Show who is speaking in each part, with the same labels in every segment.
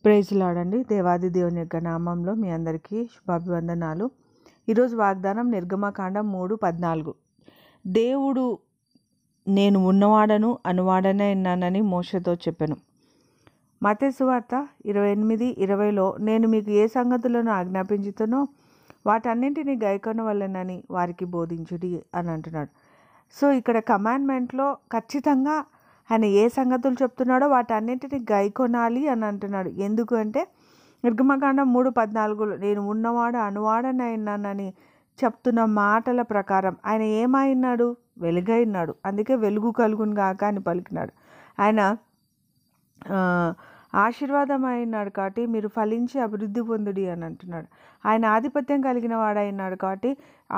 Speaker 1: Praise lord అండి. దేవాది దేవుని యొక్క నామంలో మీ అందరికీ శుభాభివందనాలు. ఈరోజు వాగ్దానం నిర్గమకాండం 3:14. దేవుడు నేను ఉన్నవాడను అనువాడనే ఉన్నానని మోషేతో చెప్పెను. మత్తయి సువార్త 28:20లో నేను మీకు ఏ సంగతులను ఆజ్ఞాపించుతునో వాటన్నింటినీ గైకొనవలెనని వారికి బోధించుడి అని అంటున్నాడు. సో ఇక్కడ కమాండ్మెంట్లో ఖచ్చితంగా ఆయన ఏ సంగతులు చెప్తున్నాడో వాటన్నింటినీ గైకొనాలి అని అంటున్నాడు. ఎందుకు అంటే నిర్గమకాండం 3:14లో నేను ఉన్నవాడు అనువాడనైనానని చెప్తున్న మాటల ప్రకారం ఆయన ఏమైనాడు? వెలుగైనాడు. అందుకే వెలుగు కలుగును గాక అని పలికినాడు. ఆయన ఆశీర్వాదం అయినాడు కాబట్టి మీరు ఫలించి అభివృద్ధి పొందుడి అని అంటున్నాడు. ఆయన ఆధిపత్యం కలిగిన వాడైనాడు కాబట్టి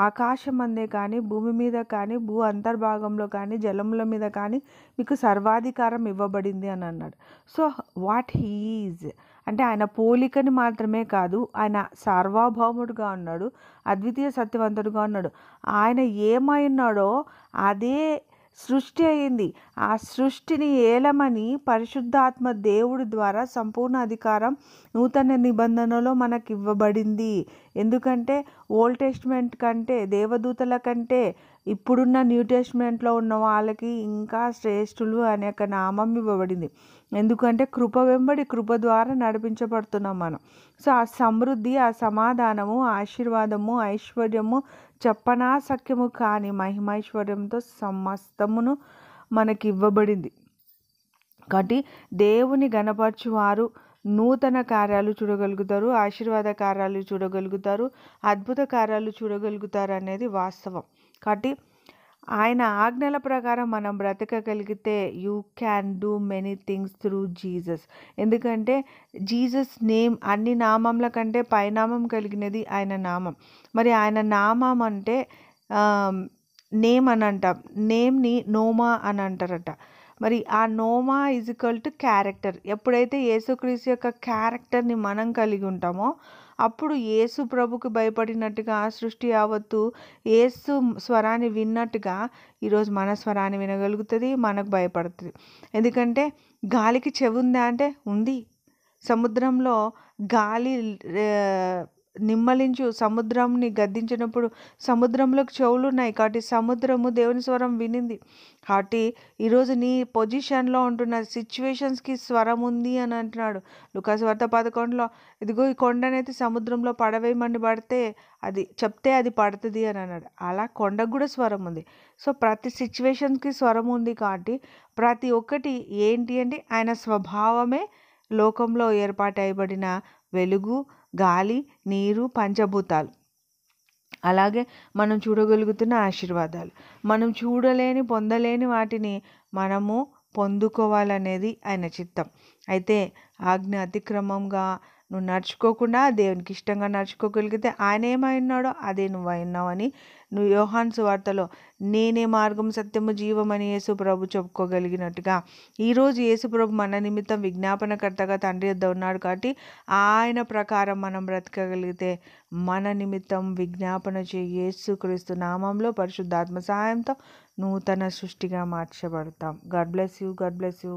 Speaker 1: ఆకాశం అందే కానీ భూమి మీద కానీ భూ అంతర్భాగంలో కానీ జలముల మీద కానీ మీకు సర్వాధికారం ఇవ్వబడింది అని అన్నాడు. సో వాట్ హీ ఈజ్ అంటే ఆయన పోలికని మాత్రమే కాదు, ఆయన సార్వభౌముడుగా ఉన్నాడు, అద్వితీయ సత్యవంతుడుగా ఉన్నాడు. ఆయన ఏమైనాడో అదే సృష్టి అయింది. ఆ సృష్టిని ఏలమని పరిశుద్ధాత్మ దేవుడి ద్వారా సంపూర్ణ అధికారం నూతన నిబంధనలో మనకి ఇవ్వబడింది. ఎందుకంటే ఓల్డ్ టెస్ట్మెంట్ కంటే దేవదూతల కంటే ఇప్పుడున్న న్యూ టెస్ట్మెంట్లో ఉన్న వాళ్ళకి ఇంకా శ్రేష్ఠులు అనే ఒక నామం ఇవ్వబడింది. ఎందుకంటే కృప వెంబడి కృప ద్వారా నడిపించబడుతున్నాం మనం. సో ఆ సమృద్ధి, ఆ సమాధానము, ఆశీర్వాదము, ఐశ్వర్యము, చెప్పనాశక్యము కాని మహిమైశ్వర్యంతో సమస్తమును మనకి ఇవ్వబడింది. కాబట్టి దేవుని గణపరచువారు నూతన కార్యాలు చూడగలుగుతారు, ఆశీర్వాద కార్యాలు చూడగలుగుతారు, అద్భుత కార్యాలు చూడగలుగుతారు అనేది వాస్తవం. కాబట్టి ఆయన ఆజ్ఞల ప్రకారం మనం బ్రతకగలిగితే you can do many things through Jesus. ఎందుకంటే జీసస్ నేమ్ అన్ని నామంల కంటే పైనామం కలిగినది ఆయన నామం. మరి ఆయన నామం అంటే నేమ్ అని అంటాం. నేమ్ని నోమా అని అంటారట. మరి ఆ నోమా ఈజ్ఈక్వల్ టు క్యారెక్టర్. ఎప్పుడైతే యేసుక్రీస్తు యొక్క క్యారెక్టర్ని మనం కలిగి ఉంటామో అప్పుడు యేసు ప్రభుకి భయపడినట్టుగా సృష్టి యావత్తు యేసు స్వరాన్ని విన్నట్టుగా ఈరోజు మన స్వరాన్ని వినగలుగుతుంది, మనకు భయపడుతుంది. ఎందుకంటే గాలికి చెవి ఉందా అంటే ఉంది. సముద్రంలో గాలి నిమ్మలించు సముద్రంని గద్దించినప్పుడు సముద్రంలోకి చెవులు ఉన్నాయి కాబట్టి సముద్రము దేవుని స్వరం వినింది. కాబట్టి ఈరోజు నీ పొజిషన్లో ఉంటున్న సిచ్యువేషన్స్కి స్వరం ఉంది అని అంటున్నాడు. లూకాసు వార్త 11లో ఇదిగో ఈ కొండనైతే సముద్రంలో పడవేయమని పడితే అది చెప్తే అది పడుతుంది అని అన్నాడు. అలా కొండకు కూడా స్వరం ఉంది. సో ప్రతి సిచ్యువేషన్స్కి స్వరం ఉంది కాబట్టి ప్రతి ఒక్కటి ఏంటి అంటే ఆయన స్వభావమే లోకంలో ఏర్పాటైబడిన వెలుగు, గాలి, నీరు, పంచభూతాలు. అలాగే మనం చూడగలుగుతున్న ఆశీర్వాదాలు, మనం చూడలేని పొందలేని వాటిని మనము పొందుకోవాలనేది ఆయన చిత్తం. అయితే ఆజ్ఞ అతిక్రమంగా నువ్వు నడుచుకోకుండా దేవునికి ఇష్టంగా నడుచుకోగలిగితే ఆయన ఏమైనాడో అదే నువ్వు అయినావని నువ్వు యోహాను సువార్తలో నేనే మార్గం సత్యము జీవమని యేసు ప్రభు చెప్పుకోగలిగినట్టుగా ఈరోజు యేసు ప్రభు మన నిమిత్తం విజ్ఞాపనకర్తగా తండ్రి వద్ద ఉన్నాడు. కాబట్టి ఆయన ప్రకారం మనం బ్రతకగలిగితే మన నిమిత్తం విజ్ఞాపన చేయి యేసుక్రీస్తు నామంలో పరిశుద్ధాత్మ సహాయంతో నూతన సృష్టిగా మార్చబడతాం. God bless you.